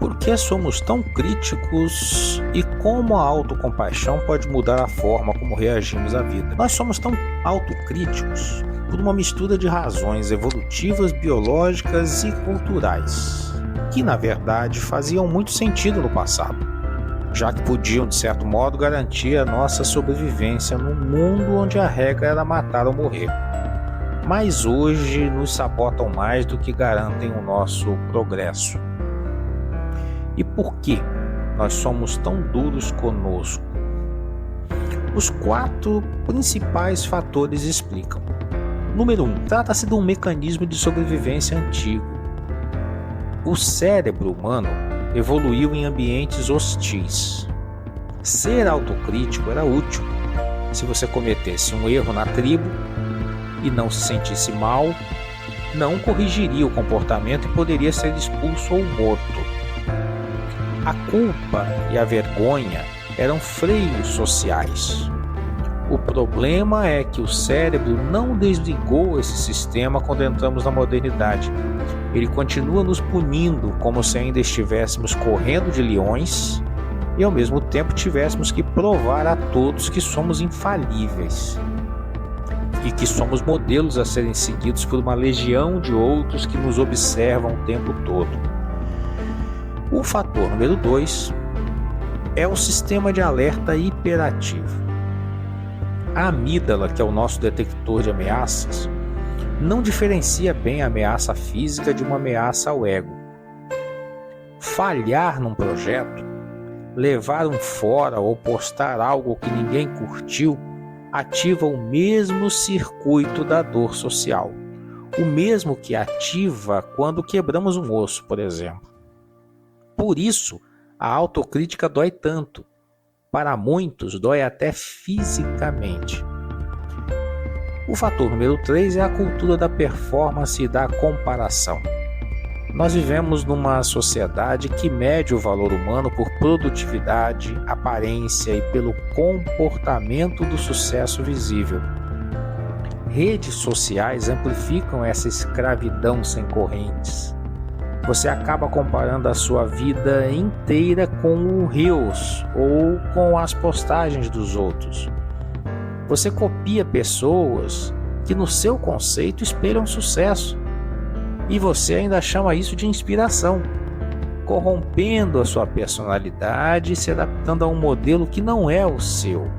Por que somos tão críticos e como a autocompaixão pode mudar a forma como reagimos à vida? Nós somos tão autocríticos por uma mistura de razões evolutivas, biológicas e culturais, que na verdade faziam muito sentido no passado, já que podiam, de certo modo, garantir a nossa sobrevivência num mundo onde a regra era matar ou morrer. Mas hoje nos sabotam mais do que garantem o nosso progresso. E por que nós somos tão duros conosco? Os 4 principais fatores explicam. Número 1. Trata-se de um mecanismo de sobrevivência antigo. O cérebro humano evoluiu em ambientes hostis. Ser autocrítico era útil. Se você cometesse um erro na tribo e não se sentisse mal, não corrigiria o comportamento e poderia ser expulso ou morto. A culpa e a vergonha eram freios sociais. O problema é que o cérebro não desligou esse sistema quando entramos na modernidade. Ele continua nos punindo como se ainda estivéssemos correndo de leões e ao mesmo tempo tivéssemos que provar a todos que somos infalíveis e que somos modelos a serem seguidos por uma legião de outros que nos observam o tempo todo. O fator número 2 é o sistema de alerta hiperativo. A amígdala, que é o nosso detector de ameaças, não diferencia bem a ameaça física de uma ameaça ao ego. Falhar num projeto, levar um fora ou postar algo que ninguém curtiu, ativa o mesmo circuito da dor social, o mesmo que ativa quando quebramos um osso, por exemplo. Por isso, a autocrítica dói tanto. Para muitos, dói até fisicamente. O fator número 3 é a cultura da performance e da comparação. Nós vivemos numa sociedade que mede o valor humano por produtividade, aparência e pelo comportamento do sucesso visível. Redes sociais amplificam essa escravidão sem correntes. Você acaba comparando a sua vida inteira com o Reels ou com as postagens dos outros. Você copia pessoas que no seu conceito espelham sucesso e você ainda chama isso de inspiração, corrompendo a sua personalidade e se adaptando a um modelo que não é o seu.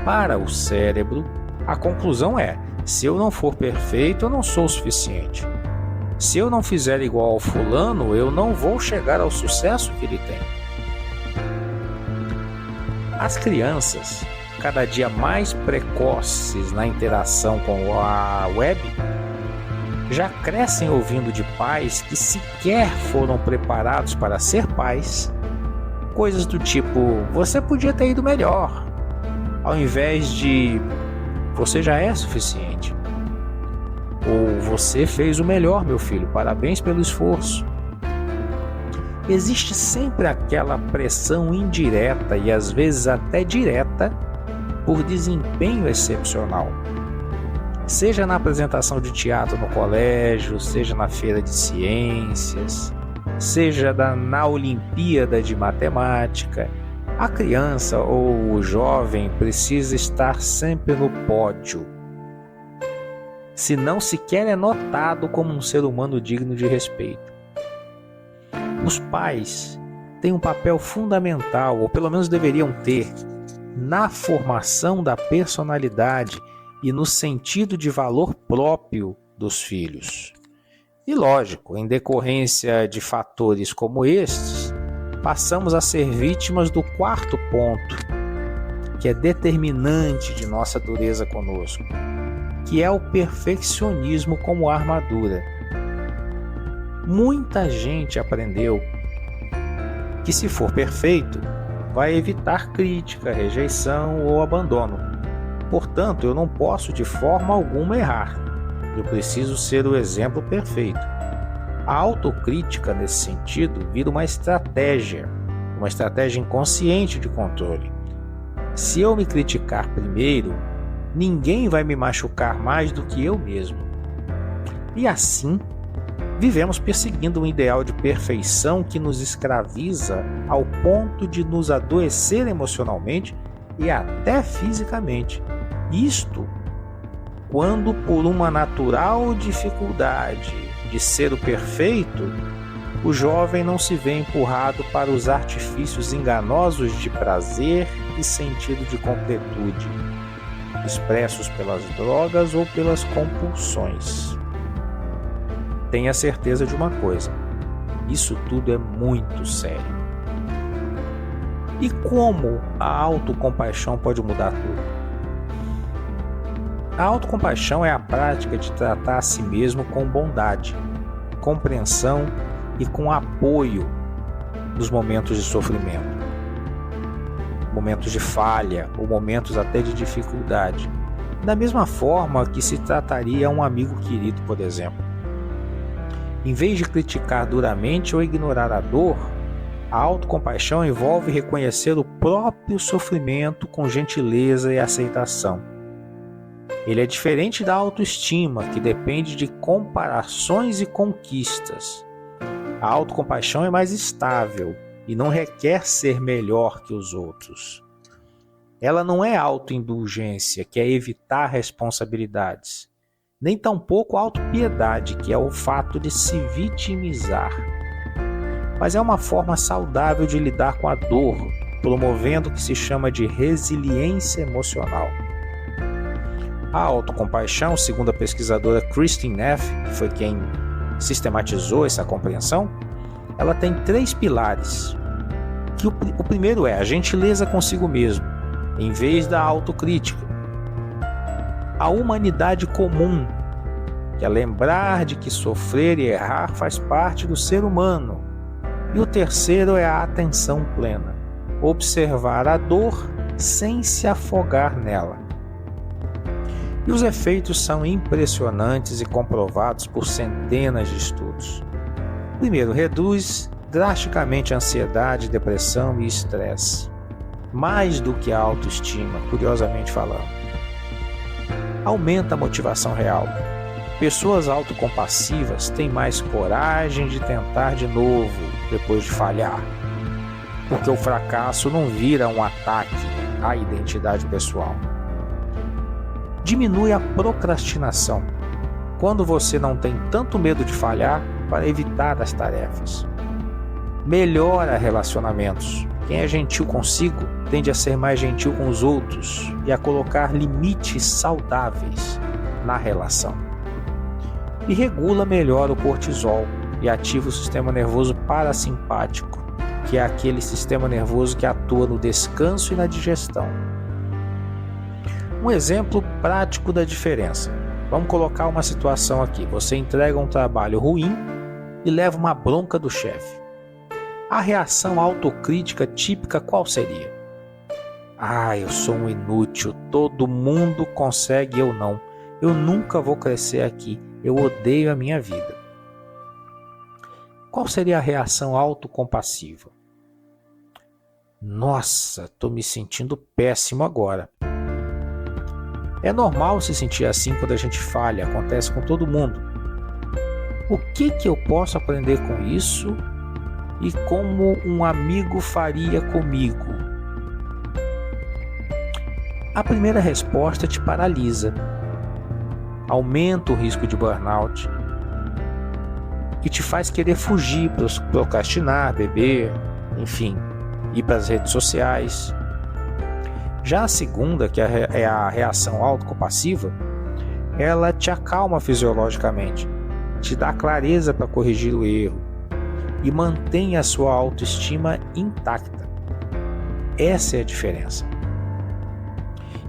Para o cérebro, a conclusão é: se eu não for perfeito, eu não sou o suficiente. Se eu não fizer igual ao fulano, eu não vou chegar ao sucesso que ele tem. As crianças, cada dia mais precoces na interação com a web, já crescem ouvindo de pais que sequer foram preparados para ser pais, coisas do tipo: você podia ter ido melhor, ao invés de você já é suficiente. Ou você fez o melhor, meu filho, parabéns pelo esforço. Existe sempre aquela pressão indireta e às vezes até direta por desempenho excepcional. Seja na apresentação de teatro no colégio, seja na feira de ciências, seja na Olimpíada de Matemática, a criança ou o jovem precisa estar sempre no pódio. Senão sequer é notado como um ser humano digno de respeito. Os pais têm um papel fundamental, ou pelo menos deveriam ter, na formação da personalidade e no sentido de valor próprio dos filhos. E lógico, em decorrência de fatores como estes, passamos a ser vítimas do 4º ponto, que é determinante de nossa dureza conosco, que é o perfeccionismo como armadura. Muita gente aprendeu que se for perfeito, vai evitar crítica, rejeição ou abandono. Portanto, eu não posso de forma alguma errar. Eu preciso ser o exemplo perfeito. A autocrítica, nesse sentido, vira uma estratégia inconsciente de controle. Se eu me criticar primeiro, ninguém vai me machucar mais do que eu mesmo. E assim, Vivemos perseguindo um ideal de perfeição que nos escraviza ao ponto de nos adoecer emocionalmente e até fisicamente. Isto quando, por uma natural dificuldade de ser o perfeito, o jovem não se vê empurrado para os artifícios enganosos de prazer e sentido de completude, expressos pelas drogas ou pelas compulsões. Tenha certeza de uma coisa: isso tudo é muito sério. E como a autocompaixão pode mudar tudo? A autocompaixão é a prática de tratar a si mesmo com bondade, compreensão e com apoio nos momentos de sofrimento, momentos de falha ou momentos até de dificuldade, da mesma forma que se trataria um amigo querido, por exemplo. Em vez de criticar duramente ou ignorar a dor, a autocompaixão envolve reconhecer o próprio sofrimento com gentileza e aceitação. Ele é diferente da autoestima, que depende de comparações e conquistas. A autocompaixão é mais estável e não requer ser melhor que os outros. Ela não é autoindulgência, que é evitar responsabilidades, nem tampouco autopiedade, que é o fato de se vitimizar. Mas é uma forma saudável de lidar com a dor, promovendo o que se chama de resiliência emocional. A autocompaixão, segundo a pesquisadora Kristin Neff, que foi quem sistematizou essa compreensão, ela tem 3 pilares. O primeiro é a gentileza consigo mesmo, em vez da autocrítica. A humanidade comum, que é lembrar de que sofrer e errar faz parte do ser humano. E o terceiro é a atenção plena, observar a dor sem se afogar nela. E os efeitos são impressionantes e comprovados por centenas de estudos. Primeiro, reduz drasticamente a ansiedade, depressão e estresse, mais do que a autoestima, curiosamente falando. Aumenta a motivação real. Pessoas autocompassivas têm mais coragem de tentar de novo depois de falhar, porque o fracasso não vira um ataque à identidade pessoal. Diminui a procrastinação, quando você não tem tanto medo de falhar para evitar as tarefas. Melhora relacionamentos. Quem é gentil consigo tende a ser mais gentil com os outros e a colocar limites saudáveis na relação. E regula melhor o cortisol e ativa o sistema nervoso parasimpático, que é aquele sistema nervoso que atua no descanso e na digestão. Um exemplo prático da diferença. Vamos colocar uma situação aqui. Você entrega um trabalho ruim e leva uma bronca do chefe. A reação autocrítica típica qual seria? Eu sou um inútil, todo mundo consegue, eu não. Eu nunca vou crescer aqui, eu odeio a minha vida. Qual seria a reação autocompassiva? Nossa, estou me sentindo péssimo agora. É normal se sentir assim quando a gente falha, acontece com todo mundo. O que eu posso aprender com isso e como um amigo faria comigo? A primeira resposta te paralisa, aumenta o risco de burnout e te faz querer fugir, procrastinar, beber, enfim, ir para as redes sociais. Já a segunda, que é a reação autocompassiva, ela te acalma fisiologicamente, te dá clareza para corrigir o erro e mantém a sua autoestima intacta. Essa é a diferença.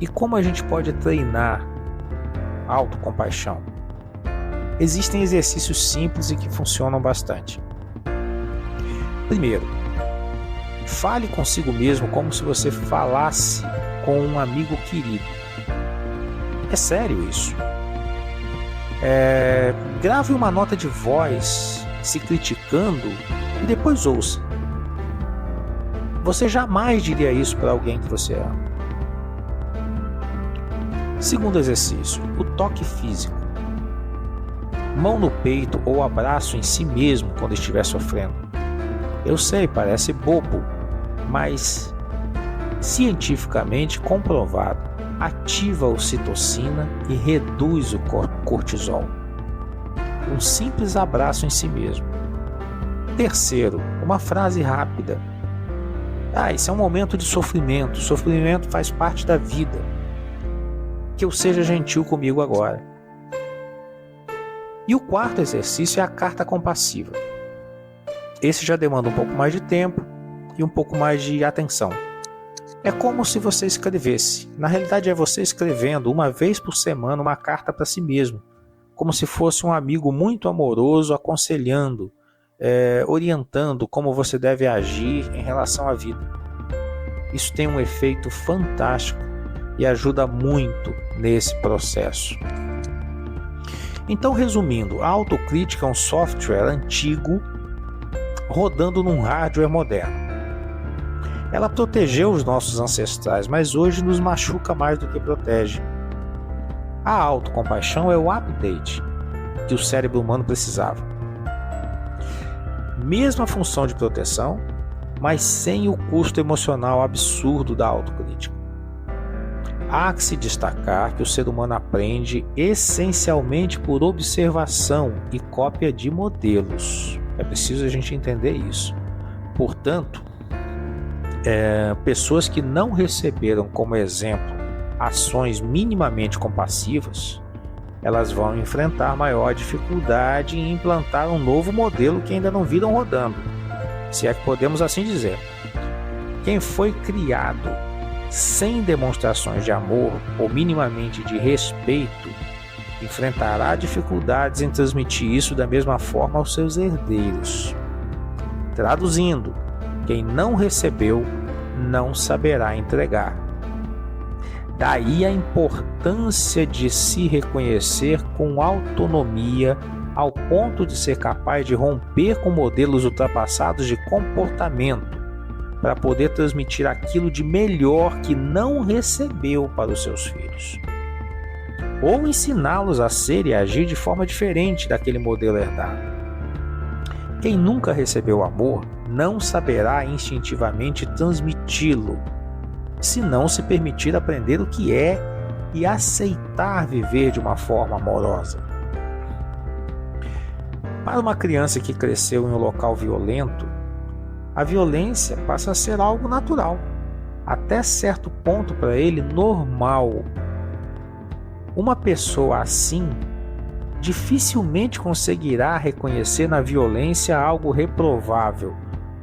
E como a gente pode treinar a autocompaixão? Existem exercícios simples e que funcionam bastante. Primeiro, fale consigo mesmo como se você falasse com um amigo querido. É sério isso. Grave uma nota de voz se criticando e depois ouça. Você jamais diria isso para alguém que você ama. Segundo exercício, o toque físico. mão no peito ou abraço em si mesmo quando estiver sofrendo. Eu sei, parece bobo, mas cientificamente comprovado, ativa a ocitocina e reduz o cortisol. Um simples abraço em si mesmo. Terceiro, uma frase rápida. Isso é um momento de sofrimento. Sofrimento faz parte da vida. Que eu seja gentil comigo agora. E o quarto exercício é a carta compassiva. Esse já demanda um pouco mais de tempo e um pouco mais de atenção. É como se você escrevesse. Na realidade é você escrevendo uma vez por semana uma carta para si mesmo. Como se fosse um amigo muito amoroso aconselhando, orientando como você deve agir em relação à vida. Isso tem um efeito fantástico e ajuda muito nesse processo. Então, resumindo, a autocrítica é um software antigo rodando num hardware moderno. Ela protegeu os nossos ancestrais, mas hoje nos machuca mais do que protege. A autocompaixão é o update que o cérebro humano precisava. Mesma função de proteção, mas sem o custo emocional absurdo da autocrítica. Há que se destacar que o ser humano aprende essencialmente por observação e cópia de modelos. É preciso a gente entender isso. Portanto, pessoas que não receberam como exemplo ações minimamente compassivas, elas vão enfrentar maior dificuldade em implantar um novo modelo que ainda não viram rodando. Se é que podemos assim dizer. Quem foi criado sem demonstrações de amor ou minimamente de respeito, enfrentará dificuldades em transmitir isso da mesma forma aos seus herdeiros. Traduzindo, quem não recebeu, não saberá entregar. Daí a importância de se reconhecer com autonomia ao ponto de ser capaz de romper com modelos ultrapassados de comportamento para poder transmitir aquilo de melhor que não recebeu para os seus filhos. Ou ensiná-los a ser e agir de forma diferente daquele modelo herdado. Quem nunca recebeu amor não saberá instintivamente transmiti-lo, se não se permitir aprender o que é e aceitar viver de uma forma amorosa. Para uma criança que cresceu em um local violento, a violência passa a ser algo natural, até certo ponto para ele normal. Uma pessoa assim dificilmente conseguirá reconhecer na violência algo reprovável,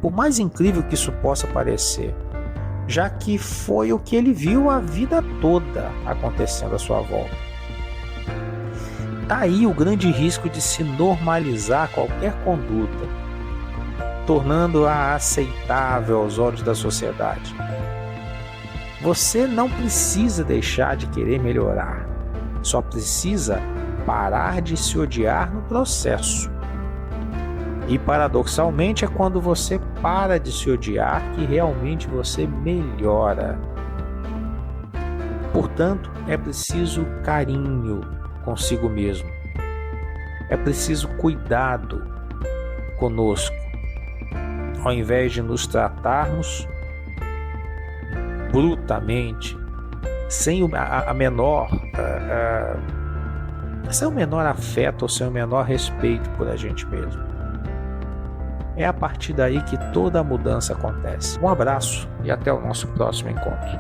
por mais incrível que isso possa parecer, já que foi o que ele viu a vida toda acontecendo à sua volta. Daí o grande risco de se normalizar qualquer conduta, tornando-a aceitável aos olhos da sociedade. Você não precisa deixar de querer melhorar, só precisa parar de se odiar no processo. E paradoxalmente é quando você para de se odiar que realmente você melhora. Portanto, é preciso carinho consigo mesmo. É preciso cuidado conosco. Ao invés de nos tratarmos brutamente, sem o menor afeto ou sem o menor respeito por a gente mesmo. É a partir daí que toda a mudança acontece. Um abraço e até o nosso próximo encontro.